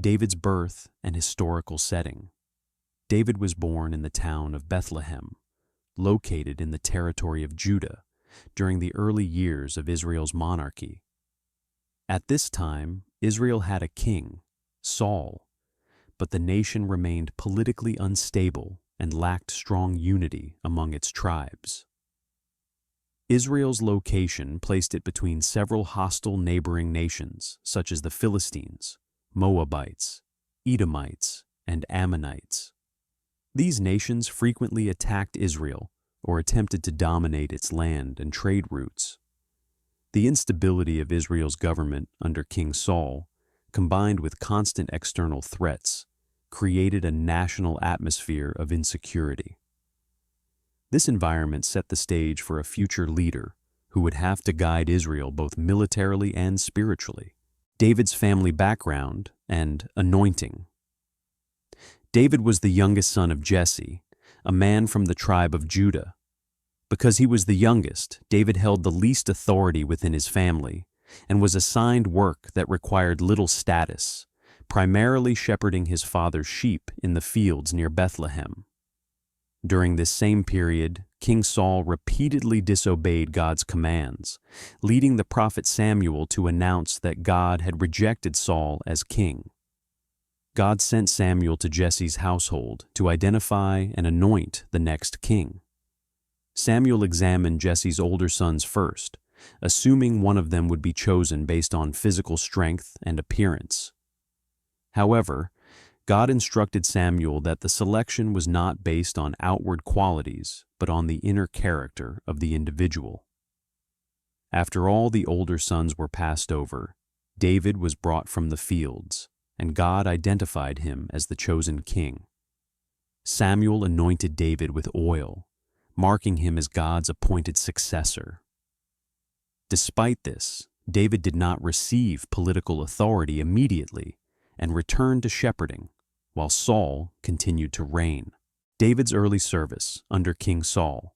David's birth and historical setting. David was born in the town of Bethlehem, located in the territory of Judah, during the early years of Israel's monarchy. At this time, Israel had a king, Saul, but the nation remained politically unstable and lacked strong unity among its tribes. Israel's location placed it between several hostile neighboring nations, such as the Philistines, Moabites, Edomites, and Ammonites. These nations frequently attacked Israel or attempted to dominate its land and trade routes. The instability of Israel's government under King Saul, combined with constant external threats, created a national atmosphere of insecurity. This environment set the stage for a future leader who would have to guide Israel both militarily and spiritually. David's family background and anointing. David was the youngest son of Jesse, a man from the tribe of Judah. Because he was the youngest, David held the least authority within his family and was assigned work that required little status, primarily shepherding his father's sheep in the fields near Bethlehem. During this same period, King Saul repeatedly disobeyed God's commands, leading the prophet Samuel to announce that God had rejected Saul as king. God sent Samuel to Jesse's household to identify and anoint the next king. Samuel examined Jesse's older sons first, assuming one of them would be chosen based on physical strength and appearance. However, God instructed Samuel that the selection was not based on outward qualities, but on the inner character of the individual. After all the older sons were passed over, David was brought from the fields, and God identified him as the chosen king. Samuel anointed David with oil, marking him as God's appointed successor. Despite this, David did not receive political authority immediately and returned to shepherding, while Saul continued to reign. David's early service under King Saul.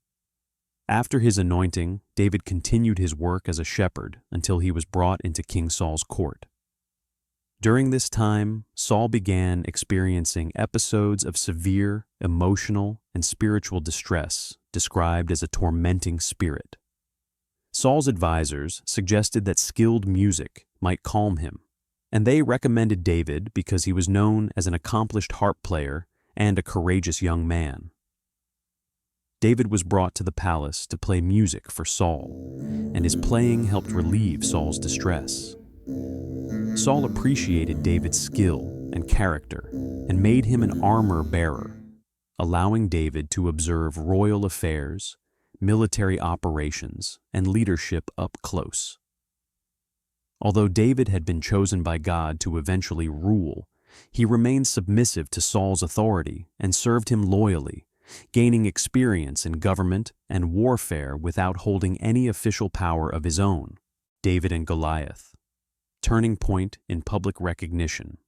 After his anointing, David continued his work as a shepherd until he was brought into King Saul's court. During this time, Saul began experiencing episodes of severe emotional and spiritual distress described as a tormenting spirit. Saul's advisors suggested that skilled music might calm him, and they recommended David because he was known as an accomplished harp player and a courageous young man. David was brought to the palace to play music for Saul, and his playing helped relieve Saul's distress. Saul appreciated David's skill and character and made him an armor-bearer, allowing David to observe royal affairs, military operations, and leadership up close. Although David had been chosen by God to eventually rule, he remained submissive to Saul's authority and served him loyally, gaining experience in government and warfare without holding any official power of his own. David and Goliath. Turning point in public recognition.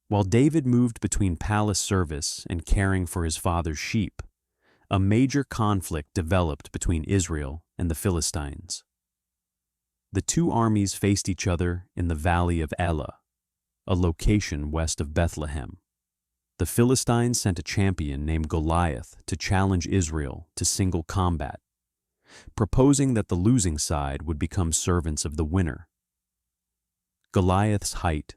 While David moved between palace service and caring for his father's sheep, a major conflict developed between Israel and the Philistines. The two armies faced each other in the Valley of Elah, a location west of Bethlehem. The Philistines sent a champion named Goliath to challenge Israel to single combat, proposing that the losing side would become servants of the winner. Goliath's height,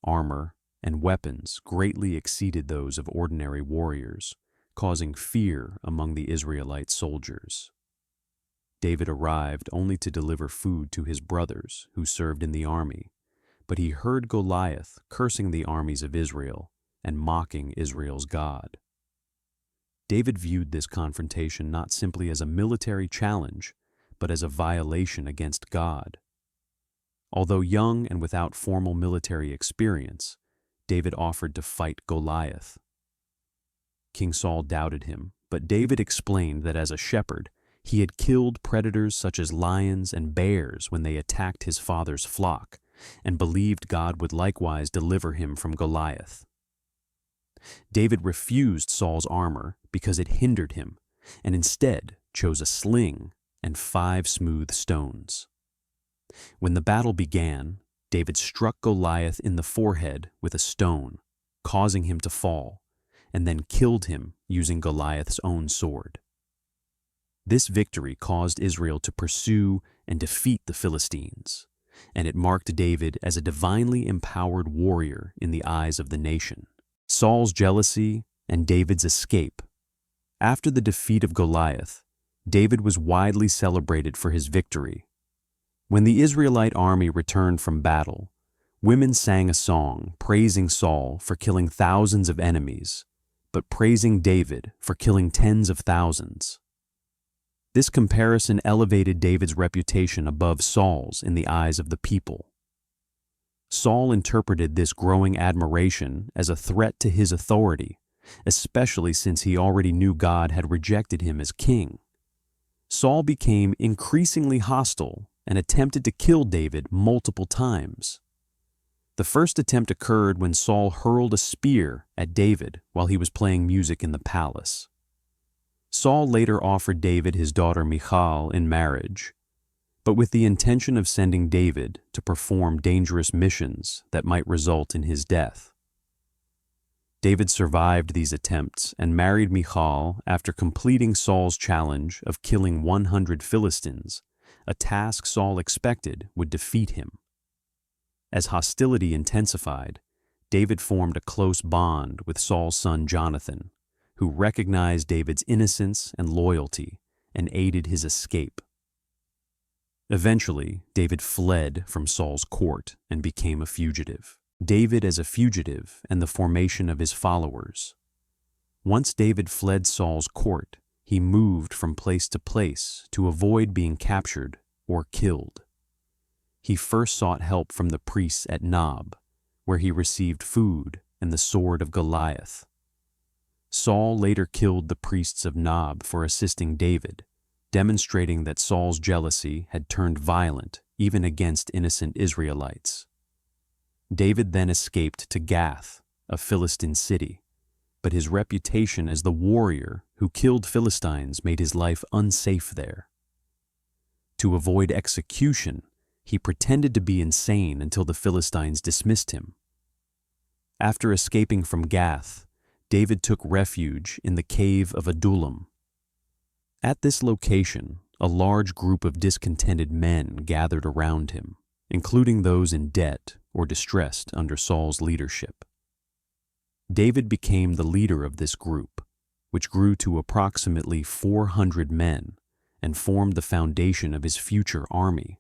armor, and weapons greatly exceeded those of ordinary warriors, causing fear among the Israelite soldiers. David arrived only to deliver food to his brothers who served in the army, but he heard Goliath cursing the armies of Israel and mocking Israel's God. David viewed this confrontation not simply as a military challenge, but as a violation against God. Although young and without formal military experience, David offered to fight Goliath. King Saul doubted him, but David explained that as a shepherd, he had killed predators such as lions and bears when they attacked his father's flock, and believed God would likewise deliver him from Goliath. David refused Saul's armor because it hindered him, and instead chose a sling and 5 smooth stones. When the battle began, David struck Goliath in the forehead with a stone, causing him to fall, and then killed him using Goliath's own sword. This victory caused Israel to pursue and defeat the Philistines, and it marked David as a divinely empowered warrior in the eyes of the nation. Saul's jealousy and David's escape. After the defeat of Goliath, David was widely celebrated for his victory. When the Israelite army returned from battle, women sang a song praising Saul for killing thousands of enemies, but praising David for killing tens of thousands. This comparison elevated David's reputation above Saul's in the eyes of the people. Saul interpreted this growing admiration as a threat to his authority, especially since he already knew God had rejected him as king. Saul became increasingly hostile and attempted to kill David multiple times. The first attempt occurred when Saul hurled a spear at David while he was playing music in the palace. Saul later offered David his daughter Michal in marriage, but with the intention of sending David to perform dangerous missions that might result in his death. David survived these attempts and married Michal after completing Saul's challenge of killing 100 Philistines, a task Saul expected would defeat him. As hostility intensified, David formed a close bond with Saul's son Jonathan, who recognized David's innocence and loyalty and aided his escape. Eventually, David fled from Saul's court and became a fugitive. David as a fugitive and the formation of his followers. Once David fled Saul's court, he moved from place to place to avoid being captured or killed. He first sought help from the priests at Nob, where he received food and the sword of Goliath. Saul later killed the priests of Nob for assisting David, demonstrating that Saul's jealousy had turned violent even against innocent Israelites. David then escaped to Gath, a Philistine city, but his reputation as the warrior who killed Philistines made his life unsafe there. To avoid execution, he pretended to be insane until the Philistines dismissed him. After escaping from Gath, David took refuge in the cave of Adullam. At this location, a large group of discontented men gathered around him, including those in debt or distressed under Saul's leadership. David became the leader of this group, which grew to approximately 400 men and formed the foundation of his future army.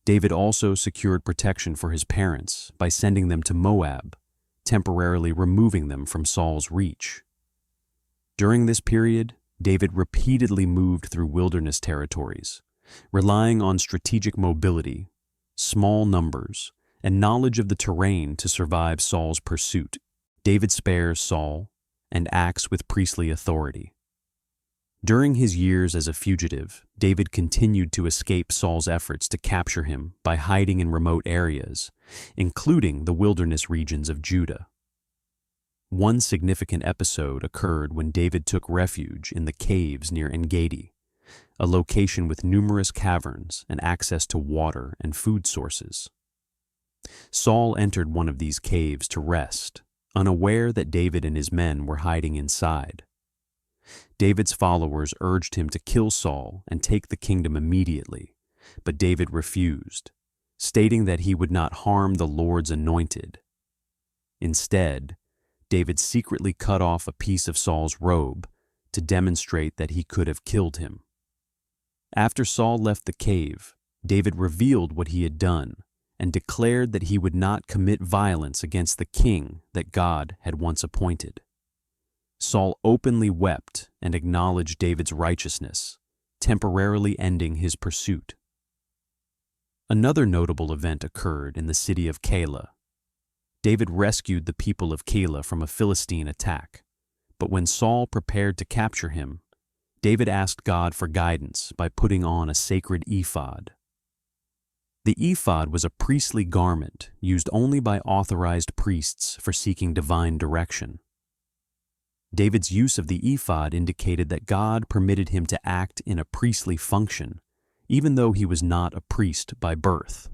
David also secured protection for his parents by sending them to Moab, temporarily removing them from Saul's reach. During this period, David repeatedly moved through wilderness territories, relying on strategic mobility, small numbers, and knowledge of the terrain to survive Saul's pursuit. David spares Saul and acts with priestly authority. During his years as a fugitive, David continued to escape Saul's efforts to capture him by hiding in remote areas, including the wilderness regions of Judah. One significant episode occurred when David took refuge in the caves near En-Gedi, a location with numerous caverns and access to water and food sources. Saul entered one of these caves to rest, unaware that David and his men were hiding inside. David's followers urged him to kill Saul and take the kingdom immediately, but David refused, stating that he would not harm the Lord's anointed. Instead, David secretly cut off a piece of Saul's robe to demonstrate that he could have killed him. After Saul left the cave, David revealed what he had done and declared that he would not commit violence against the king that God had once appointed. Saul openly wept and acknowledged David's righteousness, temporarily ending his pursuit. Another notable event occurred in the city of Keilah. David rescued the people of Keilah from a Philistine attack, but when Saul prepared to capture him, David asked God for guidance by putting on a sacred ephod. The ephod was a priestly garment used only by authorized priests for seeking divine direction. David's use of the ephod indicated that God permitted him to act in a priestly function, even though he was not a priest by birth.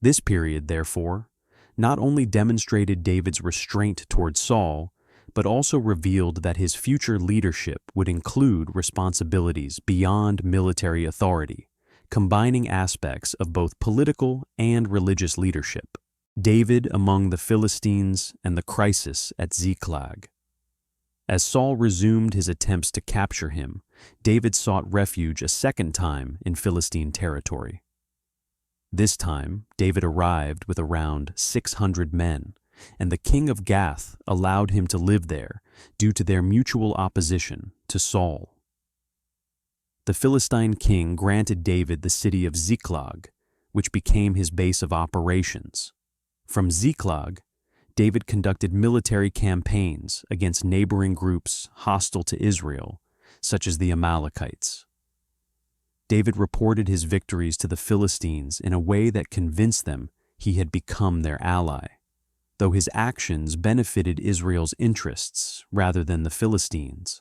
This period, therefore, not only demonstrated David's restraint toward Saul, but also revealed that his future leadership would include responsibilities beyond military authority, combining aspects of both political and religious leadership. David among the Philistines and the crisis at Ziklag. As Saul resumed his attempts to capture him, David sought refuge a second time in Philistine territory. This time, David arrived with around 600 men, and the king of Gath allowed him to live there due to their mutual opposition to Saul. The Philistine king granted David the city of Ziklag, which became his base of operations. From Ziklag, David conducted military campaigns against neighboring groups hostile to Israel, such as the Amalekites. David reported his victories to the Philistines in a way that convinced them he had become their ally, though his actions benefited Israel's interests rather than the Philistines.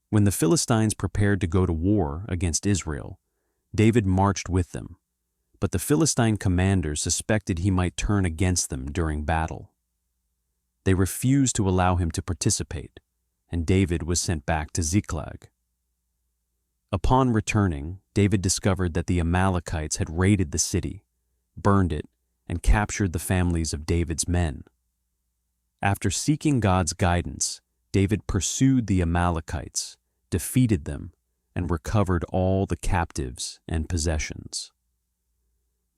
When the Philistines prepared to go to war against Israel, David marched with them, but the Philistine commanders suspected he might turn against them during battle. They refused to allow him to participate, and David was sent back to Ziklag. Upon returning, David discovered that the Amalekites had raided the city, burned it, and captured the families of David's men. After seeking God's guidance, David pursued the Amalekites, defeated them, and recovered all the captives and possessions.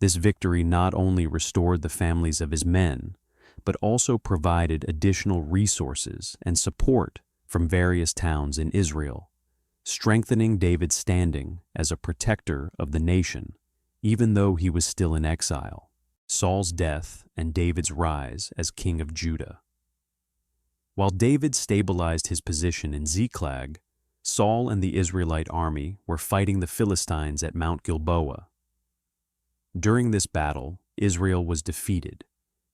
This victory not only restored the families of his men, but also provided additional resources and support from various towns in Israel, strengthening David's standing as a protector of the nation, even though he was still in exile. Saul's death and David's rise as king of Judah. While David stabilized his position in Ziklag, Saul and the Israelite army were fighting the Philistines at Mount Gilboa. During this battle, Israel was defeated,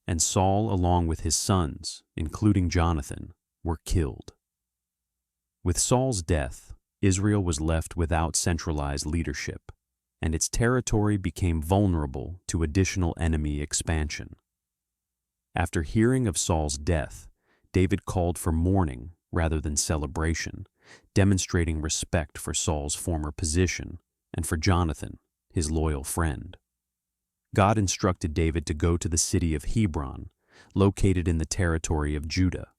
and Saul, along with his sons, including Jonathan, were killed. With Saul's death, Israel was left without centralized leadership, and its territory became vulnerable to additional enemy expansion. After hearing of Saul's death, David called for mourning rather than celebration, demonstrating respect for Saul's former position and for Jonathan, his loyal friend. God instructed David to go to the city of Hebron, located in the territory of Judah.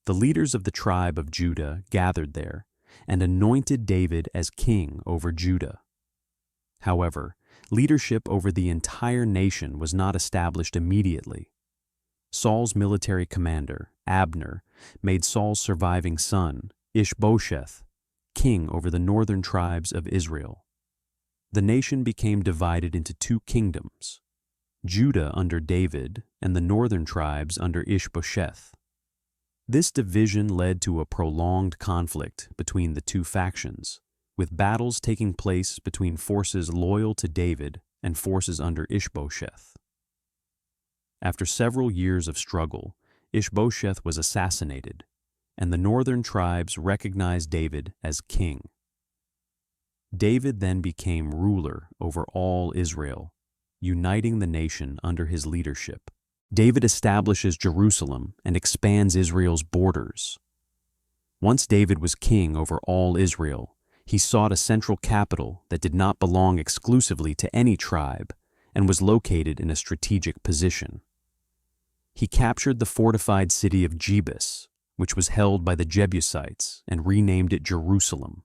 The leaders of the tribe of Judah gathered there and anointed David as king over Judah. However, leadership over the entire nation was not established immediately. Saul's military commander, Abner, made Saul's surviving son, Ishbosheth, king over the northern tribes of Israel. The nation became divided into two kingdoms, Judah under David and the northern tribes under Ishbosheth. This division led to a prolonged conflict between the two factions, with battles taking place between forces loyal to David and forces under Ishbosheth. After several years of struggle, Ishbosheth was assassinated, and the northern tribes recognized David as king. David then became ruler over all Israel, uniting the nation under his leadership. David establishes Jerusalem and expands Israel's borders. Once David was king over all Israel, he sought a central capital that did not belong exclusively to any tribe and was located in a strategic position. He captured the fortified city of Jebus, which was held by the Jebusites, and renamed it Jerusalem.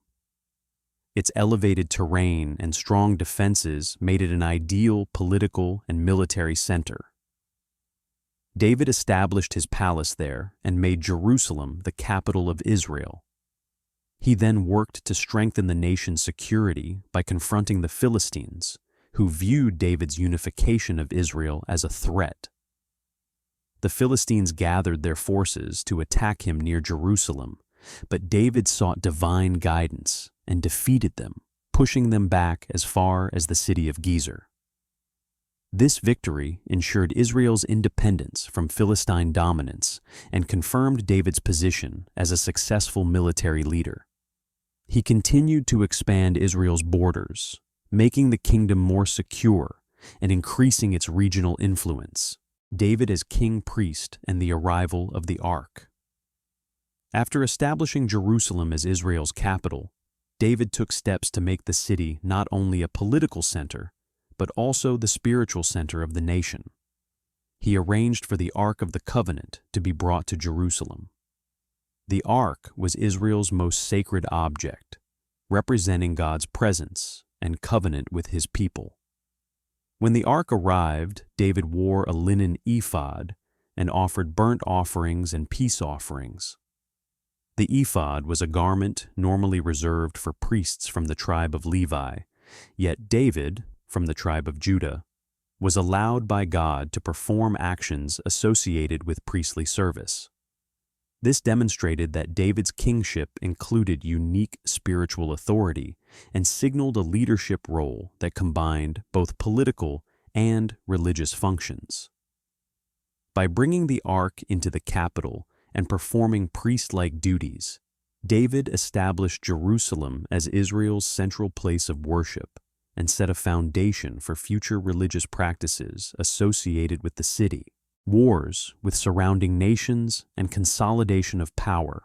Its elevated terrain and strong defenses made it an ideal political and military center. David established his palace there and made Jerusalem the capital of Israel. He then worked to strengthen the nation's security by confronting the Philistines, who viewed David's unification of Israel as a threat. The Philistines gathered their forces to attack him near Jerusalem, but David sought divine guidance and defeated them, pushing them back as far as the city of Gezer. This victory ensured Israel's independence from Philistine dominance and confirmed David's position as a successful military leader. He continued to expand Israel's borders, making the kingdom more secure and increasing its regional influence. David as king priest and the arrival of the Ark. After establishing Jerusalem as Israel's capital, David took steps to make the city not only a political center, but also the spiritual center of the nation. He arranged for the Ark of the Covenant to be brought to Jerusalem. The Ark was Israel's most sacred object, representing God's presence and covenant with his people. When the Ark arrived, David wore a linen ephod and offered burnt offerings and peace offerings. The ephod was a garment normally reserved for priests from the tribe of Levi, yet David, from the tribe of Judah, was allowed by God to perform actions associated with priestly service. This demonstrated that David's kingship included unique spiritual authority and signaled a leadership role that combined both political and religious functions. By bringing the Ark into the capital and performing priest-like duties, David established Jerusalem as Israel's central place of worship and set a foundation for future religious practices associated with the city. Wars with surrounding nations and consolidation of power.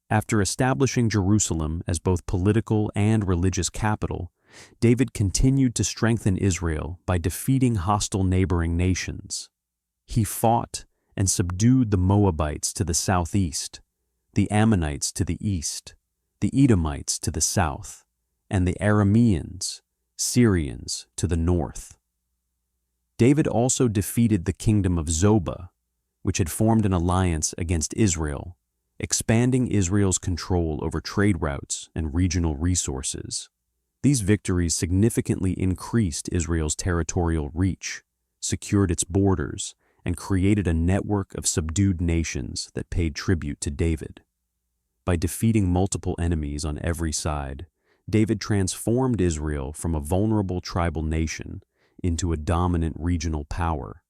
After establishing Jerusalem as both political and religious capital, David continued to strengthen Israel by defeating hostile neighboring nations. He fought and subdued the Moabites to the southeast, the Ammonites to the east, the Edomites to the south, and the Arameans, Syrians, to the north. David also defeated the kingdom of Zobah, which had formed an alliance against Israel, expanding Israel's control over trade routes and regional resources. These victories significantly increased Israel's territorial reach, secured its borders, and created a network of subdued nations that paid tribute to David. By defeating multiple enemies on every side, David transformed Israel from a vulnerable tribal nation into a dominant regional power.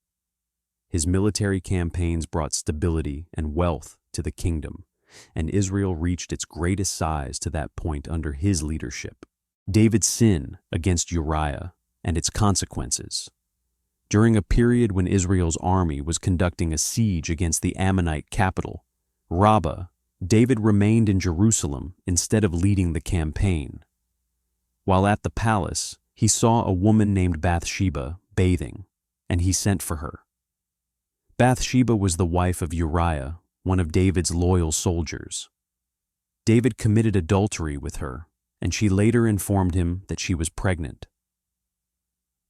His military campaigns brought stability and wealth to the kingdom, and Israel reached its greatest size to that point under his leadership. David's sin against Uriah and its consequences. During a period when Israel's army was conducting a siege against the Ammonite capital, Rabbah, David remained in Jerusalem instead of leading the campaign. While at the palace, he saw a woman named Bathsheba bathing, and he sent for her. Bathsheba was the wife of Uriah, one of David's loyal soldiers. David committed adultery with her, and she later informed him that she was pregnant.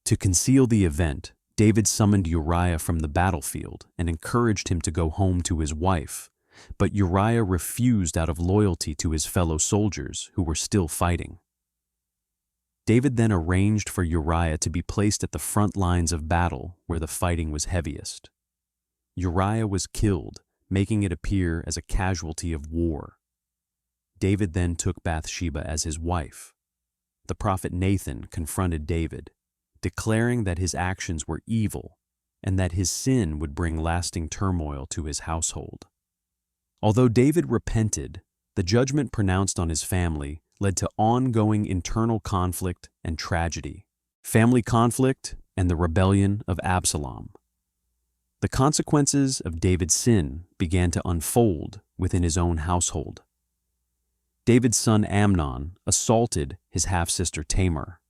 To conceal the event, David summoned Uriah from the battlefield and encouraged him to go home to his wife, but Uriah refused out of loyalty to his fellow soldiers who were still fighting. David then arranged for Uriah to be placed at the front lines of battle where the fighting was heaviest. Uriah was killed, making it appear as a casualty of war. David then took Bathsheba as his wife. The prophet Nathan confronted David, declaring that his actions were evil and that his sin would bring lasting turmoil to his household. Although David repented, the judgment pronounced on his family led to ongoing internal conflict and tragedy, family conflict, and the rebellion of Absalom. The consequences of David's sin began to unfold within his own household. David's son Amnon assaulted his half-sister Tamar.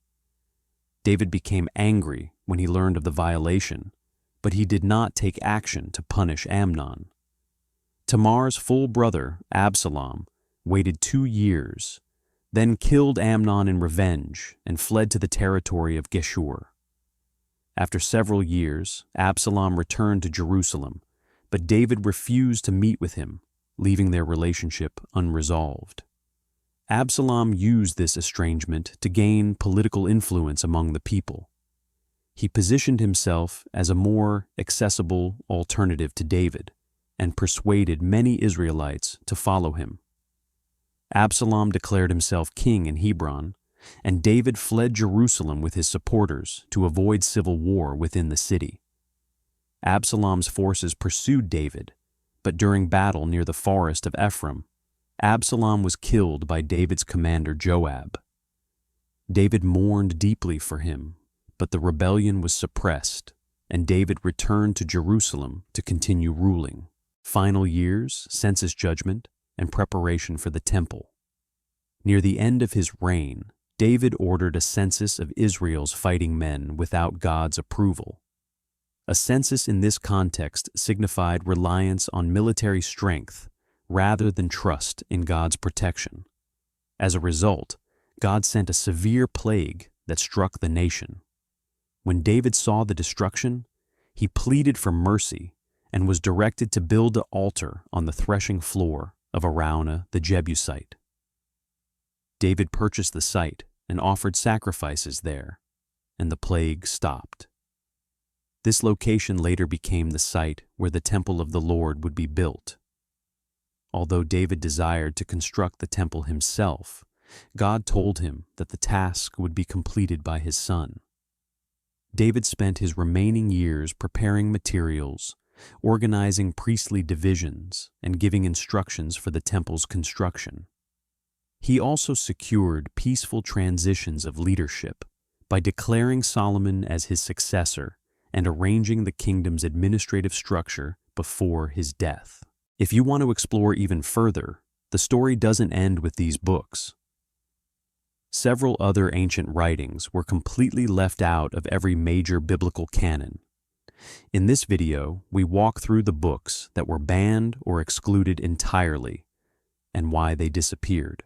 David became angry when he learned of the violation, but he did not take action to punish Amnon. Tamar's full brother, Absalom, waited 2 years, then killed Amnon in revenge and fled to the territory of Geshur. After several years, Absalom returned to Jerusalem, but David refused to meet with him, leaving their relationship unresolved. Absalom used this estrangement to gain political influence among the people. He positioned himself as a more accessible alternative to David and persuaded many Israelites to follow him. Absalom declared himself king in Hebron, and David fled Jerusalem with his supporters to avoid civil war within the city. Absalom's forces pursued David, but during battle near the forest of Ephraim, Absalom was killed by David's commander Joab. David mourned deeply for him, but the rebellion was suppressed, and David returned to Jerusalem to continue ruling. Final years, census judgment, and preparation for the temple. Near the end of his reign, David ordered a census of Israel's fighting men without God's approval. A census in this context signified reliance on military strength rather than trust in God's protection. As a result, God sent a severe plague that struck the nation. When David saw the destruction, he pleaded for mercy and was directed to build an altar on the threshing floor of Araunah the Jebusite. David purchased the site and offered sacrifices there, and the plague stopped. This location later became the site where the temple of the Lord would be built. Although David desired to construct the temple himself, God told him that the task would be completed by his son. David spent his remaining years preparing materials, organizing priestly divisions, and giving instructions for the temple's construction. He also secured peaceful transitions of leadership by declaring Solomon as his successor and arranging the kingdom's administrative structure before his death. If you want to explore even further, the story doesn't end with these books. Several other ancient writings were completely left out of every major biblical canon. In this video, we walk through the books that were banned or excluded entirely and why they disappeared.